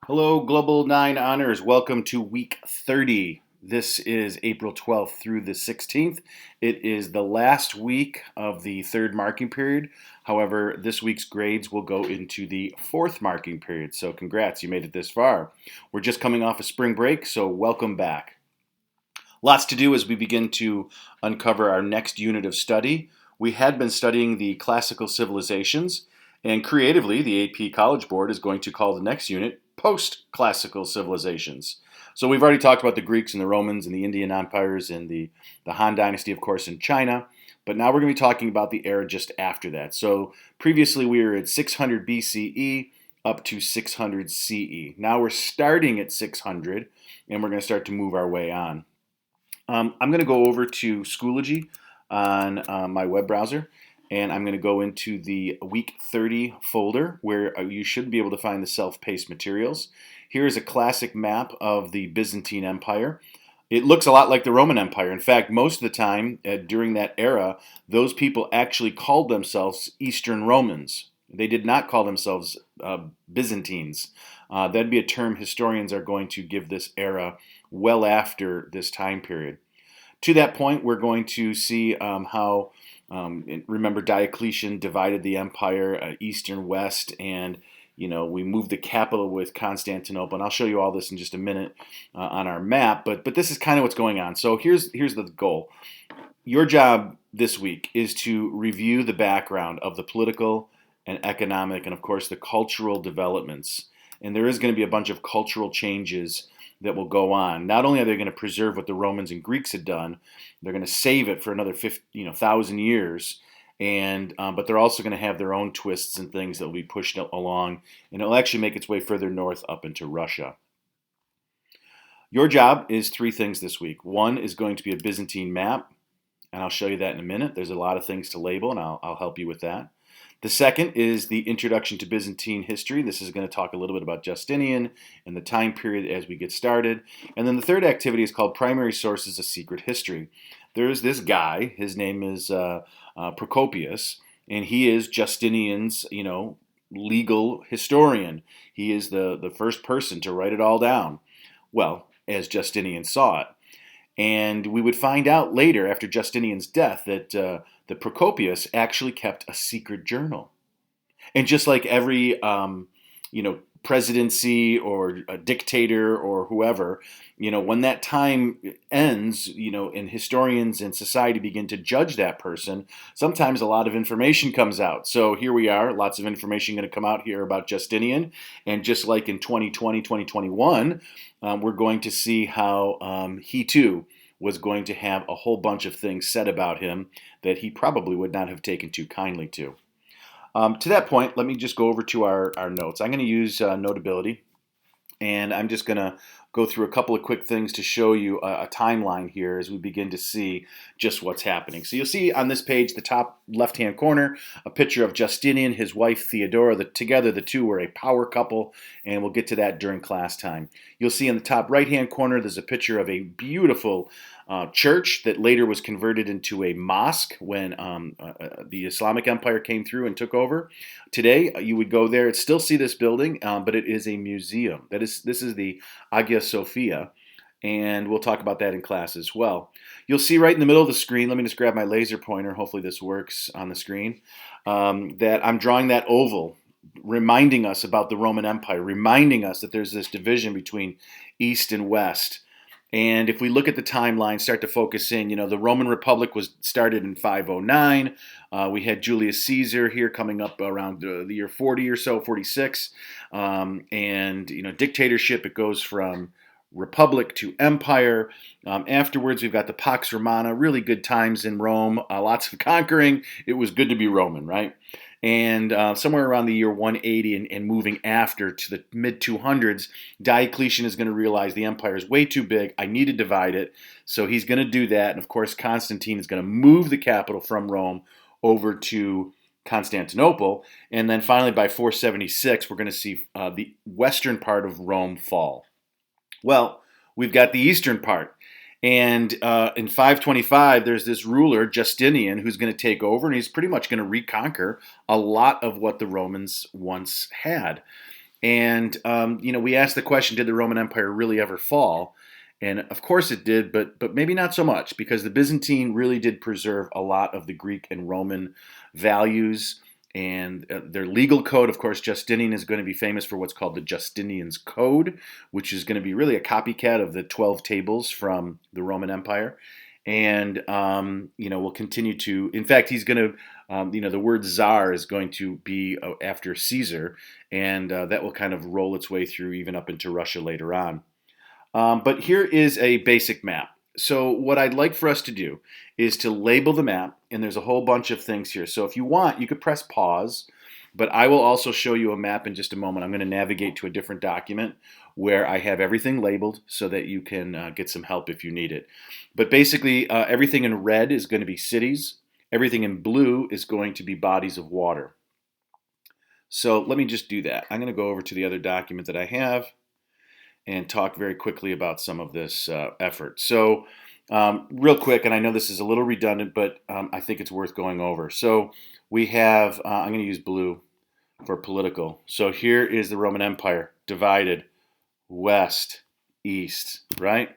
Hello, Global 9 Honors. Welcome to week 30. This is April 12th through the 16th. It is the last week of the third marking period. However, this week's grades will go into the fourth marking period. So, congrats, you made it this far. We're just coming off a spring break, so welcome back. Lots to do as we begin to uncover our next unit of study. We had been studying the classical civilizations, and creatively, the AP College Board is going to call the next unit post-classical civilizations. So we've already talked about the Greeks and the Romans and the Indian empires and the Han Dynasty, of course, in China. But now we're going to be talking about the era just after that. So previously we were at 600 BCE up to 600 CE. Now we're starting at 600 and we're going to start to move our way on. I'm going to go over to Schoology on my web browser, and I'm going to go into the Week 30 folder where you should be able to find the self-paced materials. Here is a classic map of the Byzantine Empire. It looks a lot like the Roman Empire. In fact, most of the time during that era, those people actually called themselves Eastern Romans. They did not call themselves Byzantines. That'd be a term historians are going to give this era well after this time period. To that point, we're going to see how, remember, Diocletian divided the empire east and west, and we moved the capital with Constantinople. And I'll show you all this in just a minute on our map. But this is kind of what's going on. So here's the goal. Your job this week is to review the background of the political and economic and, of course, the cultural developments. And there is going to be a bunch of cultural changes that will go on. Not only are they going to preserve what the Romans and Greeks had done, they're going to save it for another 1,000 years, but they're also going to have their own twists and things that will be pushed along, and it'll actually make its way further north up into Russia. Your job is three things this week. One is going to be a Byzantine map, and I'll show you that in a minute. There's a lot of things to label, and I'll help you with that. The second is the Introduction to Byzantine History. This is going to talk a little bit about Justinian and the time period as we get started. And then the third activity is called Primary Sources of Secret History. There's this guy, his name is Procopius, and he is Justinian's, legal historian. He is the first person to write it all down. Well, as Justinian saw it. And we would find out later, after Justinian's death, that Procopius actually kept a secret journal. And just like every, presidency or a dictator or whoever, when that time ends, and historians and society begin to judge that person, sometimes a lot of information comes out. So here we are, lots of information going to come out here about Justinian. And just like in 2020, 2021, we're going to see how he too was going to have a whole bunch of things said about him that he probably would not have taken too kindly to. To that point, let me just go over to our notes. I'm going to use Notability, and I'm just going to go through a couple of quick things to show you a timeline here as we begin to see just what's happening. So you'll see on this page, the top left-hand corner, a picture of Justinian, his wife Theodora. Together, the two were a power couple, and we'll get to that during class time. You'll see in the top right-hand corner, there's a picture of a beautiful church that later was converted into a mosque when the Islamic Empire came through and took over. Today, you would go there and still see this building, but it is a museum. This is the Hagia Sophia, and we'll talk about that in class as well. You'll see right in the middle of the screen, let me just grab my laser pointer, hopefully this works on the screen, that I'm drawing that oval, reminding us about the Roman Empire, reminding us that there's this division between East and West. And if we look at the timeline, start to focus in, the Roman Republic was started in 509. We had Julius Caesar here coming up around the year 40 or so, 46. And dictatorship, it goes from republic to empire. Afterwards, we've got the Pax Romana, really good times in Rome, lots of conquering. It was good to be Roman, right? And somewhere around the year 180 and moving after to the mid-200s, Diocletian is going to realize the empire is way too big. I need to divide it. So he's going to do that. And of course, Constantine is going to move the capital from Rome over to Constantinople. And then finally, by 476, we're going to see the western part of Rome fall. Well, we've got the eastern part. And in 525, there's this ruler, Justinian, who's going to take over, and he's pretty much going to reconquer a lot of what the Romans once had. And we asked the question: did the Roman Empire really ever fall? And of course it did, but maybe not so much, because the Byzantine really did preserve a lot of the Greek and Roman values and their legal code. Of course, Justinian is going to be famous for what's called the Justinian's Code, which is going to be really a copycat of the 12 tables from the Roman Empire. And we'll continue to. In fact, he's going to. The word czar is going to be after Caesar, and that will kind of roll its way through even up into Russia later on. But here is a basic map. So what I'd like for us to do is to label the map, and there's a whole bunch of things here. So if you want, you could press pause, but I will also show you a map in just a moment. I'm going to navigate to a different document where I have everything labeled so that you can get some help if you need it. But basically, everything in red is going to be cities. Everything in blue is going to be bodies of water. So let me just do that. I'm going to go over to the other document that I have and talk very quickly about some of this effort. So real quick, and I know this is a little redundant, but I think it's worth going over. So we have, I'm going to use blue for political. So here is the Roman Empire divided west, east, right?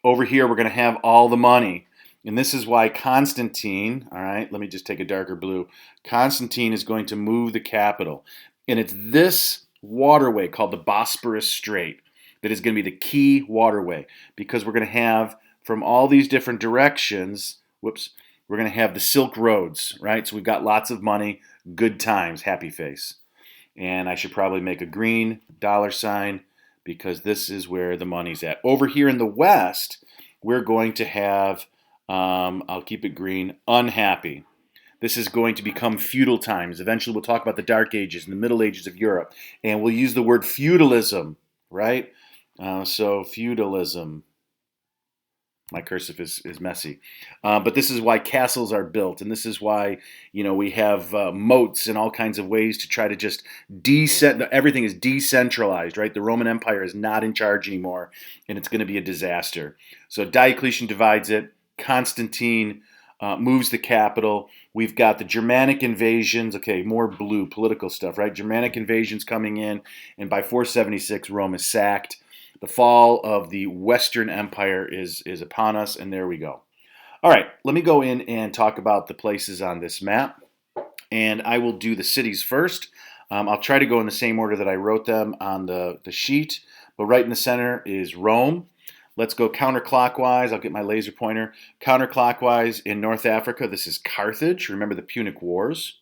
Over here, we're going to have all the money. And this is why Constantine, all right, let me just take a darker blue. Constantine is going to move the capital. And it's this waterway called the Bosporus Strait that is going to be the key waterway, because we're going to have from all these different directions, we're going to have the Silk Roads, right? So we've got lots of money, good times, happy face. And I should probably make a green $sign because this is where the money's at. Over here in the west, we're going to have, I'll keep it green, unhappy. This is going to become feudal times. Eventually we'll talk about the Dark Ages and the Middle Ages of Europe. And we'll use the word feudalism, right? So feudalism. My cursive is messy. But this is why castles are built, and this is why we have moats and all kinds of ways to try to just everything is decentralized, right? The Roman Empire is not in charge anymore, and it's going to be a disaster. So Diocletian divides it. Constantine moves the capital. We've got the Germanic invasions. Okay, more blue political stuff, right? Germanic invasions coming in, and by 476, Rome is sacked. The fall of the Western Empire is upon us, and there we go. All right, let me go in and talk about the places on this map, and I will do the cities first. I'll try to go in the same order that I wrote them on the sheet, but right in the center is Rome. Let's go counterclockwise. I'll get my laser pointer. Counterclockwise in North Africa, this is Carthage. Remember the Punic Wars.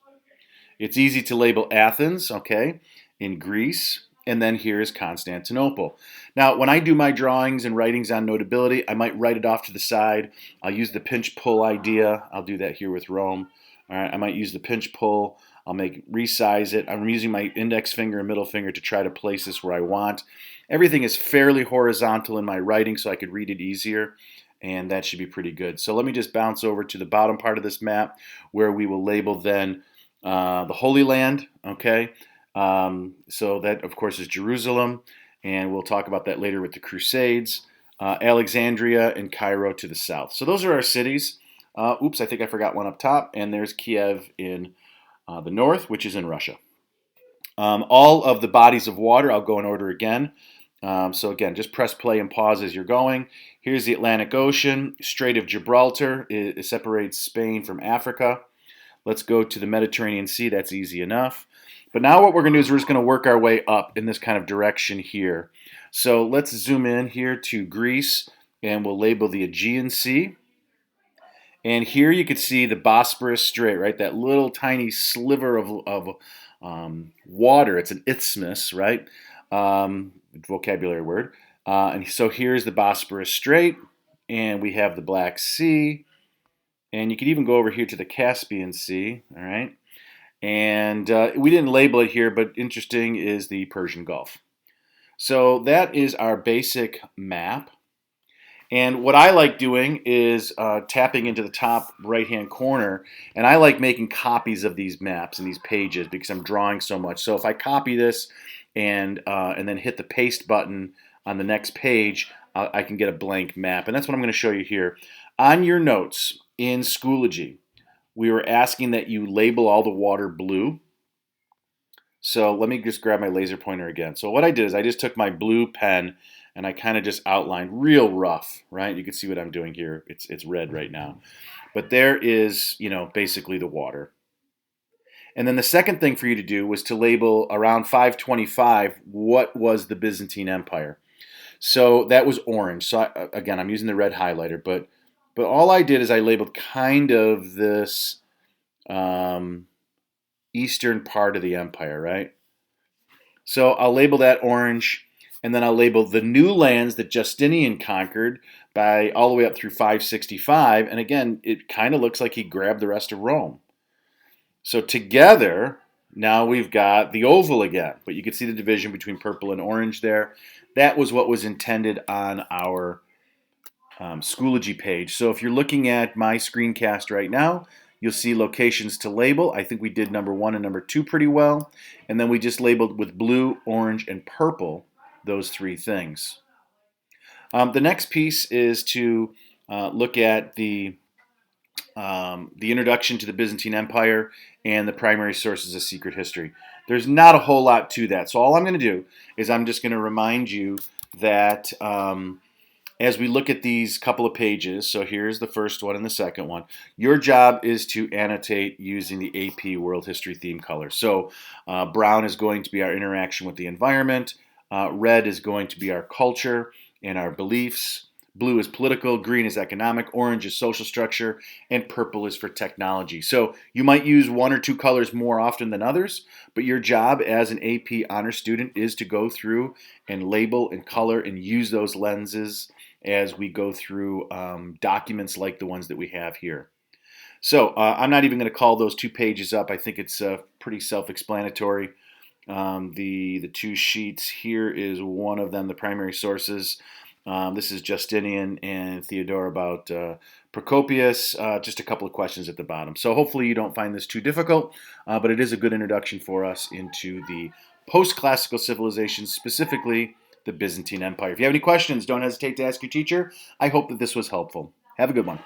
It's easy to label Athens, okay, in Greece. And then here is Constantinople. Now, when I do my drawings and writings on notability, I might write it off to the side. I'll use the pinch-pull idea. I'll do that here with Rome. All right, I might use the pinch-pull. I'll resize it. I'm using my index finger and middle finger to try to place this where I want. Everything is fairly horizontal in my writing so I could read it easier, and that should be pretty good. So let me just bounce over to the bottom part of this map where we will label then the Holy Land, okay? So that, of course, is Jerusalem, and we'll talk about that later with the Crusades. Alexandria and Cairo to the south. So those are our cities. Oops, I think I forgot one up top, and there's Kiev in the north, which is in Russia. All of the bodies of water, I'll go in order again. So again, just press play and pause as you're going. Here's the Atlantic Ocean. Strait of Gibraltar. It separates Spain from Africa. Let's go to the Mediterranean Sea. That's easy enough. But now what we're going to do is we're just going to work our way up in this kind of direction here. So let's zoom in here to Greece, and we'll label the Aegean Sea. And here you can see the Bosporus Strait, right? That little tiny sliver of water. It's an isthmus, right? Vocabulary word. And so here's the Bosporus Strait, and we have the Black Sea. And you could even go over here to the Caspian Sea, all right? And we didn't label it here, but interesting is the Persian Gulf. So that is our basic map. And what I like doing is tapping into the top right-hand corner, and I like making copies of these maps and these pages because I'm drawing so much. So if I copy this and then hit the paste button on the next page, I can get a blank map. And that's what I'm going to show you here. On your notes in Schoology, we were asking that you label all the water blue. So let me just grab my laser pointer again. So what I did is I just took my blue pen and I kind of just outlined real rough, right? You can see what I'm doing here. It's red right now. But there is, basically the water. And then the second thing for you to do was to label around 525 what was the Byzantine Empire. So that was orange. So again, I'm using the red highlighter, but all I did is I labeled kind of this um, eastern part of the empire, right? So I'll label that orange, and then I'll label the new lands that Justinian conquered by all the way up through 565. And again, it kind of looks like he grabbed the rest of Rome. So together, now we've got the oval again, but you can see the division between purple and orange there. That was what was intended on our Schoology page. So if you're looking at my screencast right now, you'll see locations to label. I think we did number 1 and number 2 pretty well. And then we just labeled with blue, orange, and purple those 3 things. The next piece is to look at the introduction to the Byzantine Empire and the primary sources of secret history. There's not a whole lot to that. So all I'm going to do is I'm just going to remind you that as we look at these couple of pages, so here's the first one and the second one, your job is to annotate using the AP World History theme color. So brown is going to be our interaction with the environment, red is going to be our culture and our beliefs, blue is political, green is economic, orange is social structure, and purple is for technology. So you might use 1 or 2 colors more often than others, but your job as an AP honor student is to go through and label and color and use those lenses as we go through documents like the ones that we have here. So I'm not even going to call those 2 pages up. I think it's pretty self-explanatory. The 2 sheets here is one of them, the primary sources. This is Justinian and Theodore about Procopius. Just a couple of questions at the bottom. So hopefully you don't find this too difficult, but it is a good introduction for us into the post-classical civilizations, specifically the Byzantine Empire. If you have any questions, don't hesitate to ask your teacher. I hope that this was helpful. Have a good one.